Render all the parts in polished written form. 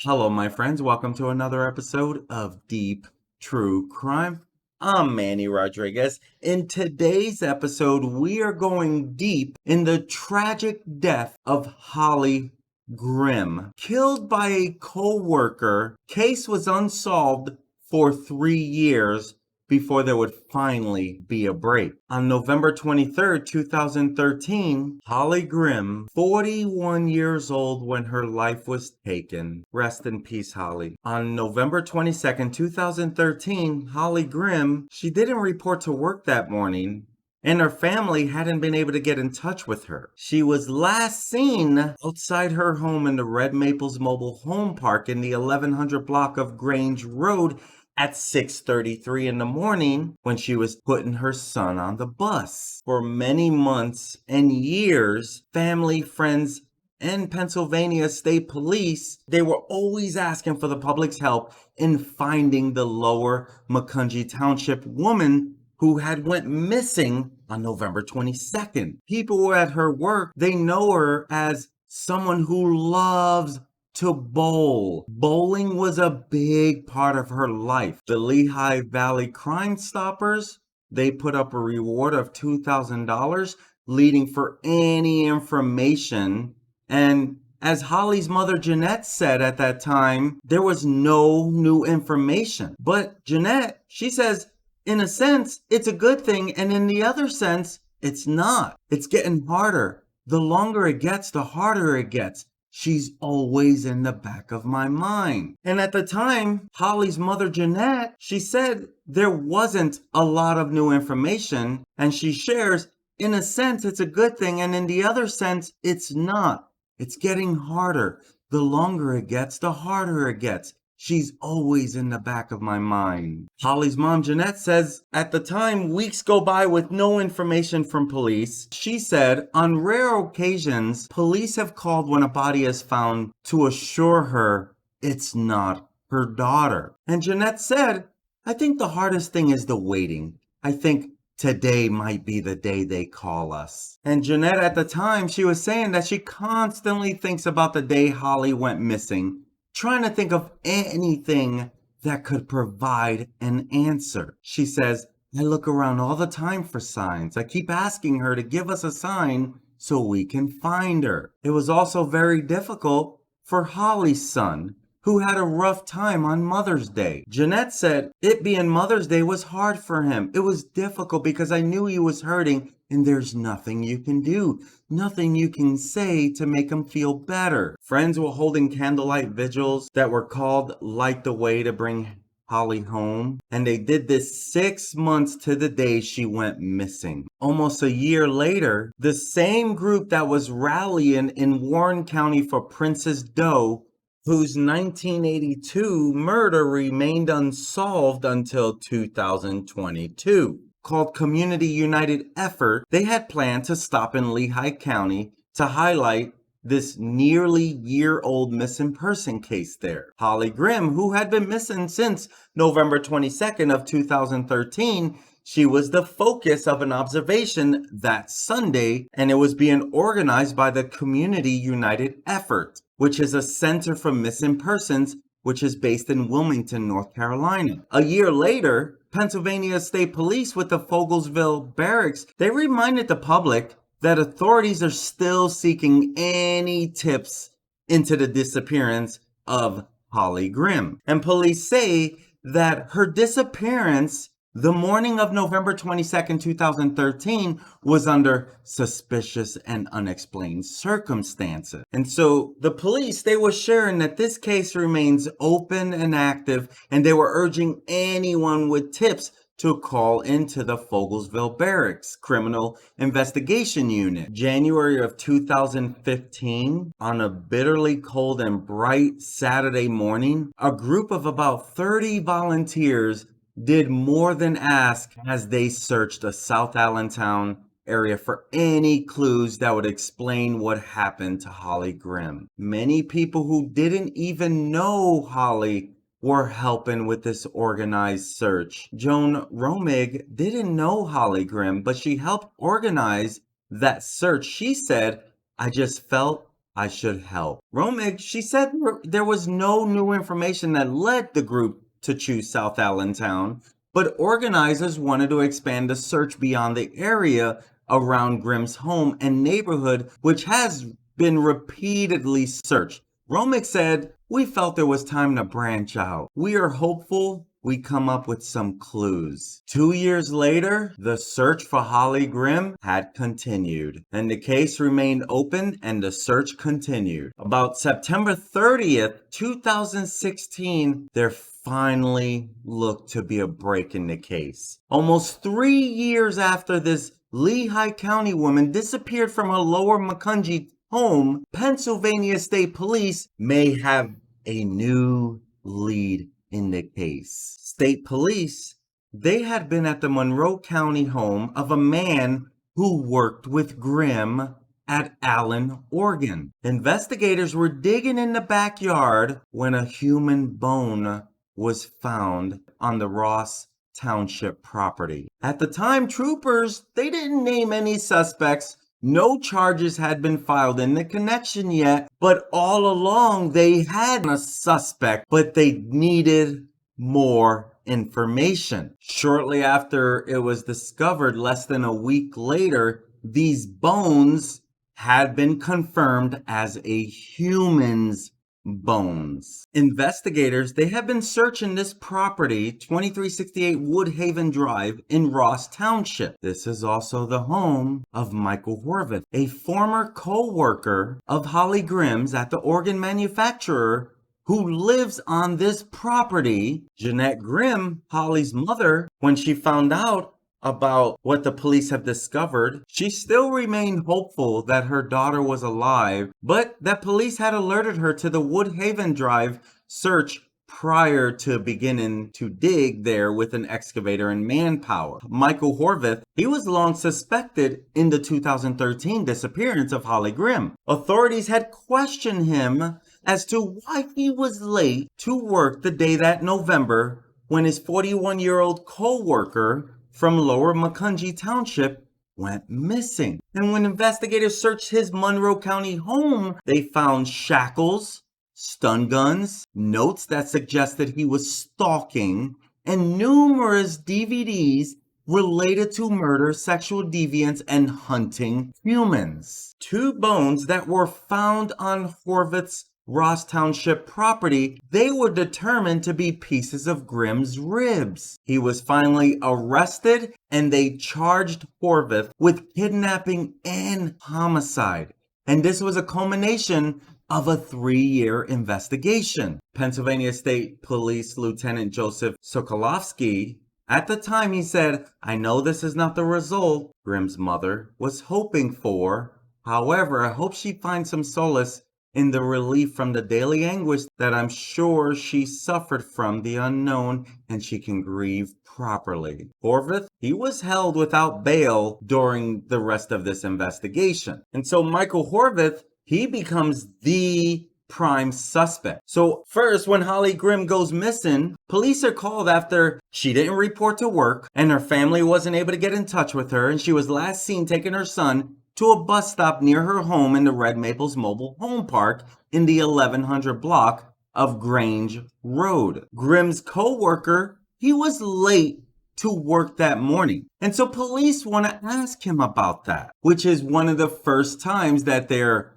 Hello, my friends. Welcome to another episode of Deep True Crime. I'm Manny Rodriguez. In today's episode, we are going deep in the tragic death of Holly Grimm. Killed by a co-worker, case was unsolved for 3 years before there would finally be a break. On November 23rd, 2013, Holly Grimm, 41 years old when her life was taken. Rest in peace, Holly. On November 22nd, 2013, Holly Grimm, she didn't report to work that morning, and her family hadn't been able to get in touch with her. She was last seen outside her home in the Red Maples Mobile Home Park in the 1100 block of Grange Road at 6:33 in the morning when she was putting her son on the bus. For many months and years, family, friends, and Pennsylvania State Police, they were always asking for the public's help in finding the Lower Macungie Township woman who had went missing on November 22nd. People at her work, they know her as someone who loves to bowl. Bowling was a big part of her life. The Lehigh Valley Crime Stoppers, they put up a reward of $2,000 leading for any information. And as Holly's mother Jeanette said at that time, there was no new information. But Jeanette, she says, in a sense, it's a good thing, and in the other sense, it's not. It's getting harder. The longer it gets, the harder it gets. She's always in the back of my mind. And at the time, Holly's mother, Jeanette, she said there wasn't a lot of new information. And she shares, in a sense, it's a good thing. And in the other sense, it's not. It's getting harder. The longer it gets, the harder it gets. She's always in the back of my mind. Holly's mom, Jeanette, says, at the time, weeks go by with no information from police. She said, on rare occasions, police have called when a body is found to assure her it's not her daughter. And Jeanette said, I think the hardest thing is the waiting. I think today might be the day they call us. And Jeanette, at the time, she was saying that she constantly thinks about the day Holly went missing, trying to think of anything that could provide an answer. She says, I look around all the time for signs. I keep asking her to give us a sign so we can find her. It was also very difficult for Holly's son, who had a rough time on Mother's Day. Jeanette said, it being Mother's Day was hard for him. It was difficult because I knew he was hurting, and there's nothing you can do, nothing you can say to make him feel better. Friends were holding candlelight vigils that were called Light the Way to bring Holly home, and they did this 6 months to the day she went missing. Almost a year later, the same group that was rallying in Warren County for Princess Doe, whose 1982 murder remained unsolved until 2022, called Community United Effort, they had planned to stop in Lehigh County to highlight this nearly year-old missing person case there. Holly Grimm, who had been missing since November 22nd of 2013, she was the focus of an observation that Sunday, and it was being organized by the Community United Effort, which is a center for missing persons, which is based in Wilmington, North Carolina. A year later, Pennsylvania State Police with the Fogelsville Barracks, they reminded the public that authorities are still seeking any tips into the disappearance of Holly Grimm. And police say that her disappearance the morning of November 22nd, 2013 was under suspicious and unexplained circumstances. And so the police, they were sharing that this case remains open and active, and they were urging anyone with tips to call into the Fogelsville Barracks Criminal Investigation Unit. January of 2015, on a bitterly cold and bright Saturday morning, a group of about 30 volunteers did more than ask as they searched the South Allentown area for any clues that would explain what happened to Holly Grimm. Many people who didn't even know Holly were helping with this organized search. Joan Romig didn't know Holly Grimm, but she helped organize that search. She said, I just felt I should help. Romig, she said there was no new information that led the group to choose South Allentown, but organizers wanted to expand the search beyond the area around Grimm's home and neighborhood, which has been repeatedly searched. Romig said, "We felt there was time to branch out. We are hopeful we come up with some clues." 2 years later, the search for Holly Grimm had continued, and the case remained open and the search continued. About September 30th, 2016, there finally looked to be a break in the case. Almost 3 years after this Lehigh County woman disappeared from her Lower Macungie home, Pennsylvania State Police may have a new lead in the case. State Police, they had been at the Monroe County home of a man who worked with Grimm at Allen, Oregon. Investigators were digging in the backyard when a human bone was found on the Ross Township property. At the time, troopers, they didn't name any suspects. No charges had been filed in the connection yet, but all along they had a suspect, but they needed more information. Shortly after it was discovered, less than a week later, these bones had been confirmed as a human's bones. Investigators, they have been searching this property, 2368 Woodhaven Drive in Ross Township. This is also the home of Michael Horvath, a former co-worker of Holly Grimm's at the organ manufacturer who lives on this property. Jeanette Grimm, Holly's mother, when she found out about what the police have discovered, she still remained hopeful that her daughter was alive, but that police had alerted her to the Woodhaven Drive search prior to beginning to dig there with an excavator and manpower. Michael Horvath, he was long suspected in the 2013 disappearance of Holly Grimm. Authorities had questioned him as to why he was late to work the day that November when his 41-year-old co-worker from Lower Macungie Township went missing. And when investigators searched his Monroe County home, they found shackles, stun guns, notes that suggested he was stalking, and numerous DVDs related to murder, sexual deviance, and hunting humans. 2 bones that were found on Horvath's Ross Township property, they were determined to be pieces of Grimm's ribs. He was finally arrested and they charged Horvath with kidnapping and homicide. And this was a culmination of a 3-year investigation. Pennsylvania State Police Lieutenant Joseph Sokolovsky, at the time he said, "I know this is not the result Grimm's mother was hoping for. However, I hope she finds some solace in the relief from the daily anguish that I'm sure she suffered from the unknown, and she can grieve properly." Horvath, he was held without bail during the rest of this investigation. And so Michael Horvath, he becomes the prime suspect. So first, when Holly Grimm goes missing, police are called after she didn't report to work and her family wasn't able to get in touch with her, and she was last seen taking her son to a bus stop near her home in the Red Maples Mobile Home Park in the 1100 block of Grange Road. Grimm's co-worker, he was late to work that morning. And so police want to ask him about that, which is one of the first times that they are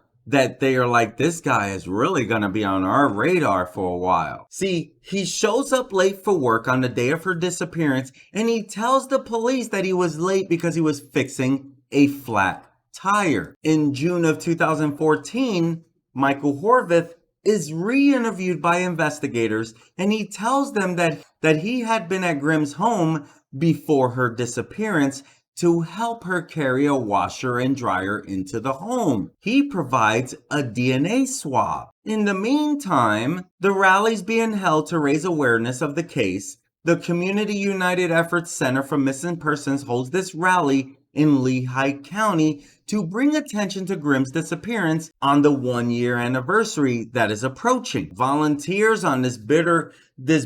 like, this guy is really going to be on our radar for a while. See, he shows up late for work on the day of her disappearance, and he tells the police that he was late because he was fixing a flat tire. In June of 2014, Michael Horvath is re-interviewed by investigators, and he tells them that he had been at Grimm's home before her disappearance to help her carry a washer and dryer into the home. He provides a DNA swab. In the meantime, the rally's being held to raise awareness of the case. The Community United Efforts Center for Missing Persons holds this rally in Lehigh County to bring attention to Grimm's disappearance on the 1-year anniversary that is approaching. Volunteers on this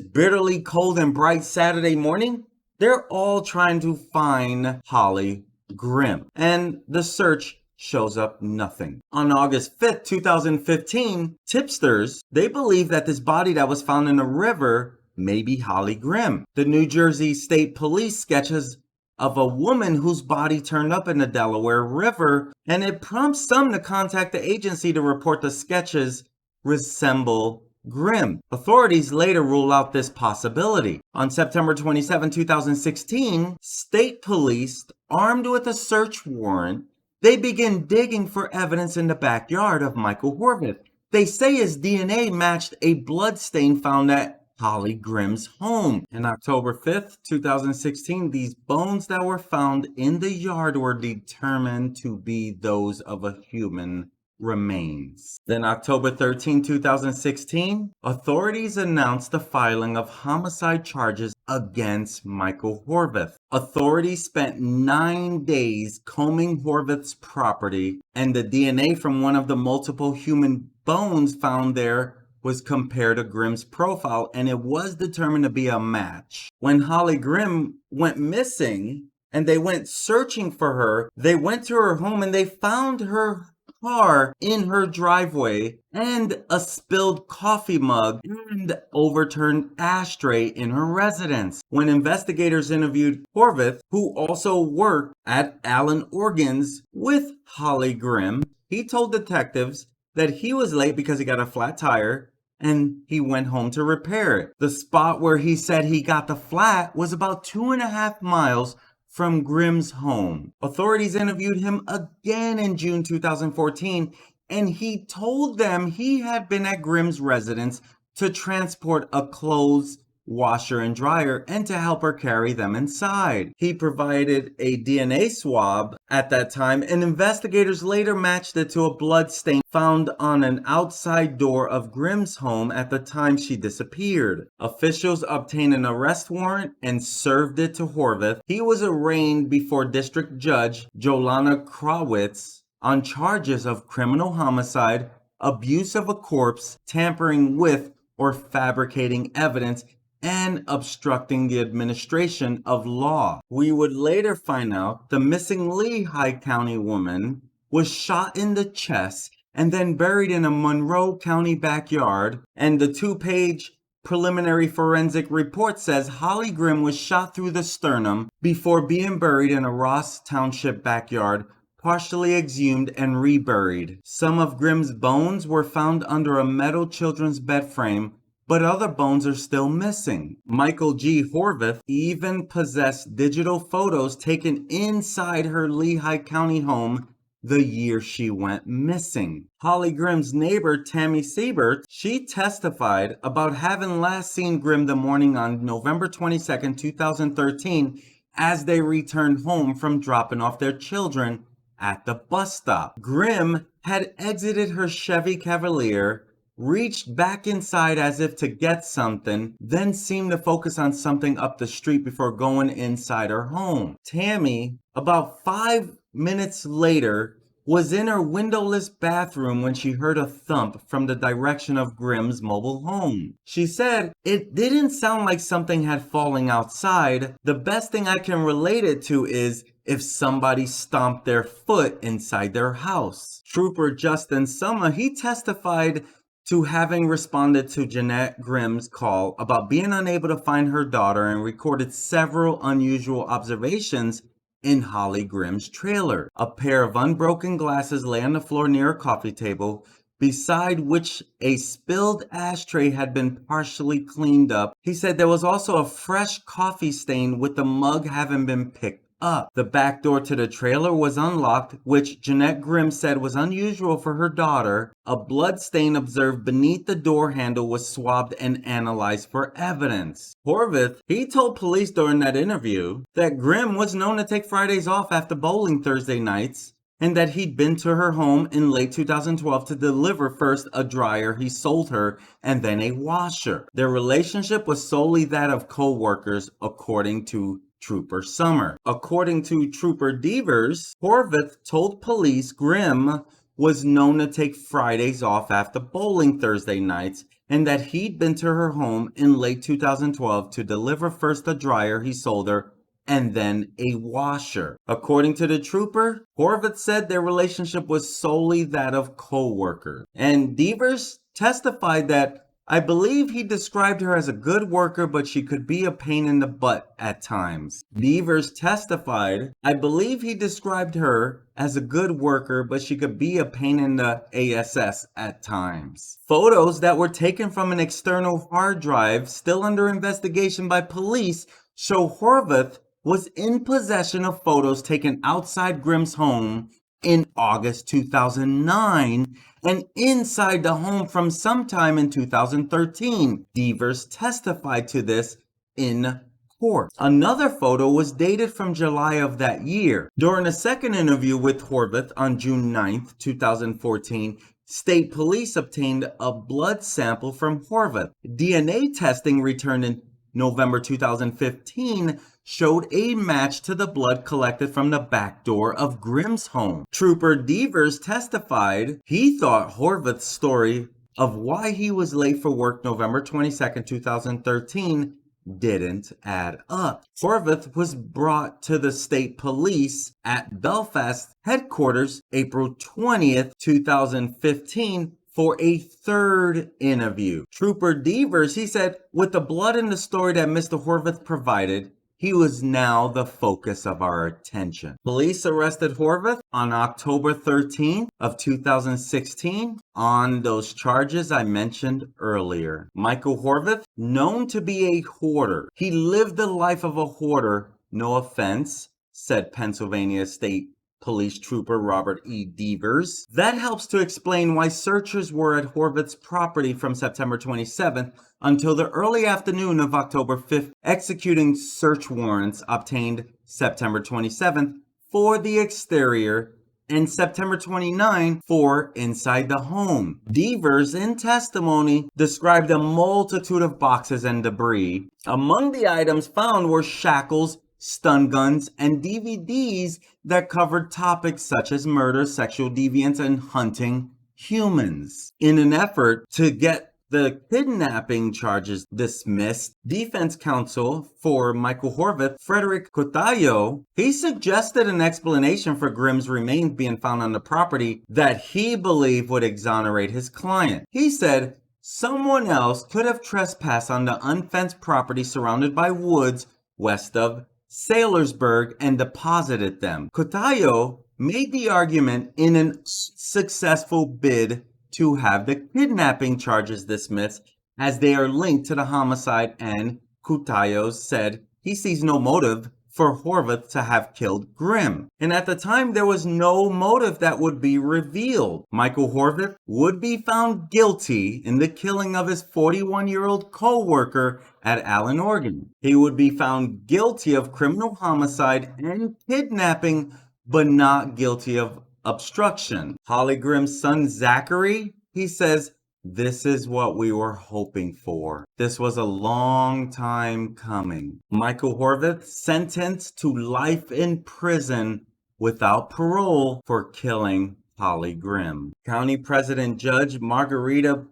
bitterly cold and bright Saturday morning, they're all trying to find Holly Grimm. And the search shows up nothing. On August 5th, 2015, tipsters, they believe that this body that was found in a river may be Holly Grimm. The New Jersey State Police sketches of a woman whose body turned up in the Delaware River, and it prompts some to contact the agency to report the sketches resemble Grimm. Authorities later rule out this possibility. On September 27, 2016, state police, armed with a search warrant, they begin digging for evidence in the backyard of Michael Horvath. They say his DNA matched a bloodstain found at Holly Grimm's home. On October 5th, 2016, these bones that were found in the yard were determined to be those of a human remains. Then October 13, 2016, authorities announced the filing of homicide charges against Michael Horvath. Authorities spent 9 days combing Horvath's property, and the DNA from one of the multiple human bones found there was compared to Grimm's profile, and it was determined to be a match. When Holly Grimm went missing and they went searching for her, they went to her home and they found her car in her driveway and a spilled coffee mug and overturned ashtray in her residence. When investigators interviewed Horvath, who also worked at Allen Organs with Holly Grimm, he told detectives that he was late because he got a flat tire and he went home to repair it. The spot where he said he got the flat was about 2.5 miles from Grimm's home. Authorities interviewed him again in June 2014, and he told them he had been at Grimm's residence to transport a clothes washer and dryer and to help her carry them inside. He provided a DNA swab at that time, and investigators later matched it to a blood stain found on an outside door of Grimm's home at the time she disappeared. Officials obtained an arrest warrant and served it to Horvath. He was arraigned before District Judge Jolana Krawitz on charges of criminal homicide, abuse of a corpse, tampering with or fabricating evidence, and obstructing the administration of law. We would later find out the missing Lehigh County woman was shot in the chest and then buried in a Monroe County backyard, and the 2-page preliminary forensic report says Holly Grimm was shot through the sternum before being buried in a Ross Township backyard, partially exhumed and reburied. Some of Grimm's bones were found under a metal children's bed frame, but other bones are still missing. Michael G. Horvath even possessed digital photos taken inside her Lehigh County home the year she went missing. Holly Grimm's neighbor, Tammy Siebert, she testified about having last seen Grimm the morning on November 22, 2013, as they returned home from dropping off their children at the bus stop. Grimm had exited her Chevy Cavalier, reached back inside as if to get something, then seemed to focus on something up the street before going inside her home. Tammy, about 5 minutes later, was in her windowless bathroom when she heard a thump from the direction of Grimm's mobile home. She said, "It didn't sound like something had fallen outside. The best thing I can relate it to is if somebody stomped their foot inside their house." Trooper Justin Summer, he testified to having responded to Jeanette Grimm's call about being unable to find her daughter and recorded several unusual observations in Holly Grimm's trailer. A pair of unbroken glasses lay on the floor near a coffee table, beside which a spilled ashtray had been partially cleaned up. He said there was also a fresh coffee stain with the mug having been picked up. The back door to the trailer was unlocked, which Jeanette Grimm said was unusual for her daughter. A blood stain observed beneath the door handle was swabbed and analyzed for evidence. Horvath, he told police during that interview that Grimm was known to take Fridays off after bowling Thursday nights, and that he'd been to her home in late 2012 to deliver first a dryer he sold her and then a washer. Their relationship was solely that of co-workers, according to Trooper Summer. According to Trooper Devers, Horvath told police Grimm was known to take Fridays off after bowling Thursday nights, and that he'd been to her home in late 2012 to deliver first a dryer he sold her and then a washer. According to the trooper, Horvath said their relationship was solely that of coworker. And Devers testified that I believe he described her as a good worker, but she could be a pain in the butt at times. Devers testified, I believe he described her as a good worker, but she could be a pain in the ass at times. Photos that were taken from an external hard drive, still under investigation by police, show Horvath was in possession of photos taken outside Grimm's home in August 2009 and inside the home from sometime in 2013. Devers testified to this in court. Another photo was dated from July of that year. During a second interview with Horvath on June 9th, 2014, state police obtained a blood sample from Horvath. DNA testing returned in November 2015 showed a match to the blood collected from the back door of Grimm's home. Trooper Devers testified he thought Horvath's story of why he was late for work November 22nd, 2013 didn't add up. Horvath was brought to the state police at Belfast headquarters April 20th, 2015 for a third interview. Trooper Devers, he said, with the blood in the story that Mr. Horvath provided, he was now the focus of our attention. Police arrested Horvath on October 13th of 2016 on those charges I mentioned earlier. Michael Horvath, known to be a hoarder. He lived the life of a hoarder, no offense, said Pennsylvania State Police Trooper Robert E. Devers. That helps to explain why searchers were at Horvath's property from September 27th until the early afternoon of October 5th, executing search warrants obtained September 27th for the exterior and September 29th for inside the home. Devers, in testimony, described a multitude of boxes and debris. Among the items found were shackles, stun guns, and DVDs that covered topics such as murder, sexual deviance, and hunting humans. In an effort to get the kidnapping charges dismissed, defense counsel for Michael Horvath, Frederick Cotallo, he suggested an explanation for Grimm's remains being found on the property that he believed would exonerate his client. He said someone else could have trespassed on the unfenced property surrounded by woods west of Saylorsburg and deposited them. Cotallo made the argument in a successful bid to have the kidnapping charges dismissed as they are linked to the homicide, and Cotallo said he sees no motive for Horvath to have killed Grimm. And at the time, there was no motive that would be revealed. Michael Horvath would be found guilty in the killing of his 41-year-old co-worker at Allen, Oregon. He would be found guilty of criminal homicide and kidnapping, but not guilty of obstruction. Holly Grimm's son, Zachary, he says, this is what we were hoping for. This was a long time coming. Michael Horvath sentenced to life in prison without parole for killing Holly Grimm. County President Judge Margherita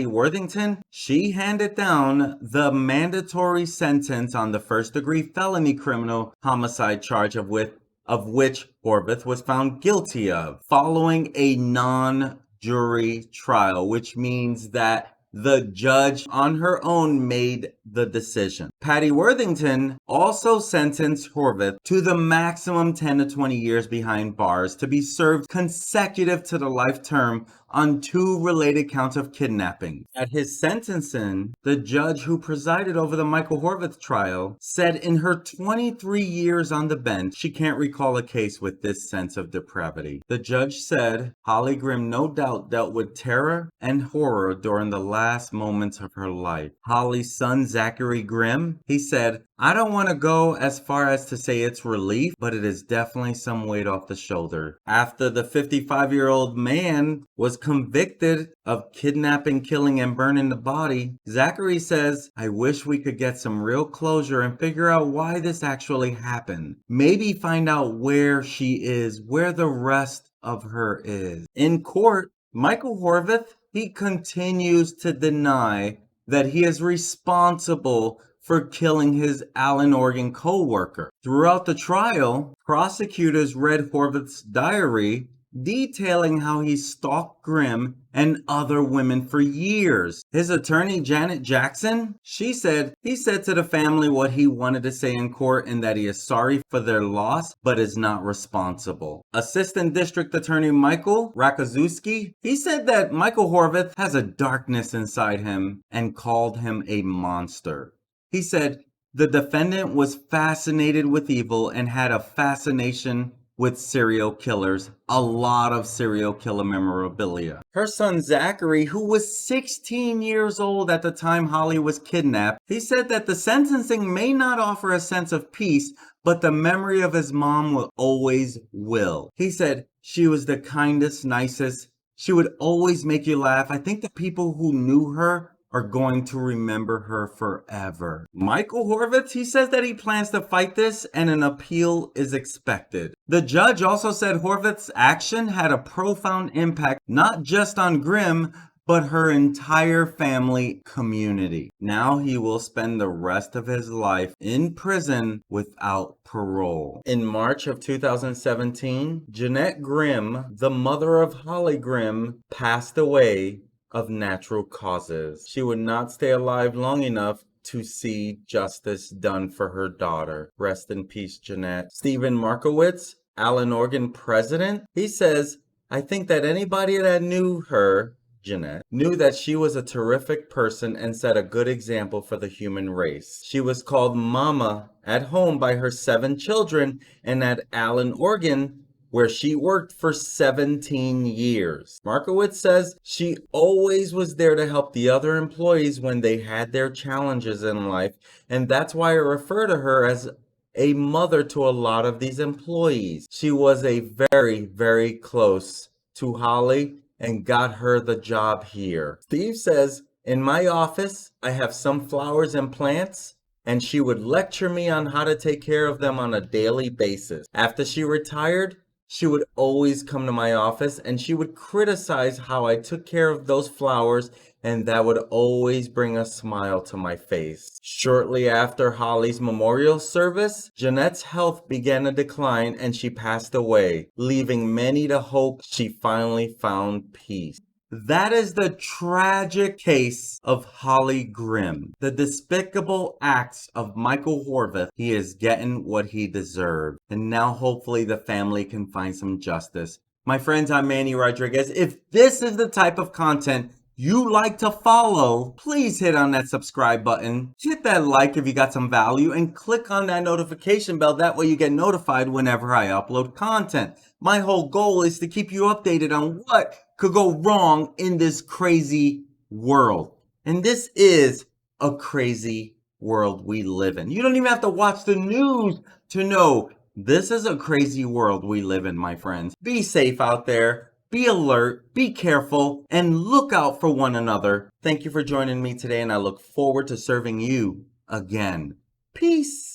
Worthington, she handed down the mandatory sentence on the first-degree felony criminal homicide charge of which Horvath was found guilty of, following a non-jury trial, which means that the judge on her own made the decision. Patty Worthington also sentenced Horvath to the maximum 10 to 20 years behind bars to be served consecutive to the life term on 2 related counts of kidnapping. At his sentencing, the judge who presided over the Michael Horvath trial said in her 23 years on the bench, she can't recall a case with this sense of depravity. The judge said Holly Grimm no doubt dealt with terror and horror during the last moments of her life. Holly's son, Zachary Grimm, he said, I don't want to go as far as to say it's relief, but it is definitely some weight off the shoulder. After the 55-year-old man was convicted of kidnapping, killing, and burning the body, Zachary says, I wish we could get some real closure and figure out why this actually happened. Maybe find out where she is, where the rest of her is. In court, Michael Horvath, he continues to deny that he is responsible for killing his Allen, Oregon co-worker. Throughout the trial, prosecutors read Horvath's diary detailing how he stalked Grimm and other women for years. His attorney, Janet Jackson, he said to the family what he wanted to say in court and that he is sorry for their loss, but is not responsible. Assistant District Attorney Michael Rakaszewski, he said that Michael Horvath has a darkness inside him and called him a monster. He said the defendant was fascinated with evil and had a fascination with serial killers, a lot of serial killer memorabilia. Her son Zachary, who was 16 years old at the time Holly was kidnapped, he said that the sentencing may not offer a sense of peace, but the memory of his mom will always will. He said she was the kindest, nicest. She would always make you laugh. I think the people who knew her are going to remember her forever. Michael Horvath, he says that he plans to fight this and an appeal is expected. The judge also said Horvath's action had a profound impact not just on Grimm, but her entire family community. Now he will spend the rest of his life in prison without parole. In March of 2017, Jeanette Grimm, the mother of Holly Grimm, passed away of natural causes. She would not stay alive long enough to see justice done for her daughter. Rest in peace, Jeanette. Stephen Markowitz, Allen, Oregon president, he says, I think that anybody that knew her, Jeanette, knew that she was a terrific person and set a good example for the human race. She was called Mama at home by her 7 children, and at Allen, Oregon, where she worked for 17 years. Markowitz says she always was there to help the other employees when they had their challenges in life, and that's why I refer to her as a mother to a lot of these employees. She was a very, very close to Holly and got her the job here. Steve says, in my office, I have some flowers and plants, and she would lecture me on how to take care of them on a daily basis. After she retired, she would always come to my office and she would criticize how I took care of those flowers, and that would always bring a smile to my face. Shortly after Holly's memorial service, Jeanette's health began to decline and she passed away, leaving many to hope she finally found peace. That is the tragic case of Holly Grimm. The despicable acts of Michael Horvath. He is getting what he deserved. And now hopefully the family can find some justice. My friends, I'm Manny Rodriguez. If this is the type of content you like to follow, please hit on that subscribe button. Hit that like if you got some value and click on that notification bell. That way you get notified whenever I upload content. My whole goal is to keep you updated on what could go wrong in this crazy world. And this is a crazy world we live in. You don't even have to watch the news to know this is a crazy world we live in, my friends. Be safe out there. Be alert, be careful, and look out for one another. Thank you for joining me today, and I look forward to serving you again. Peace.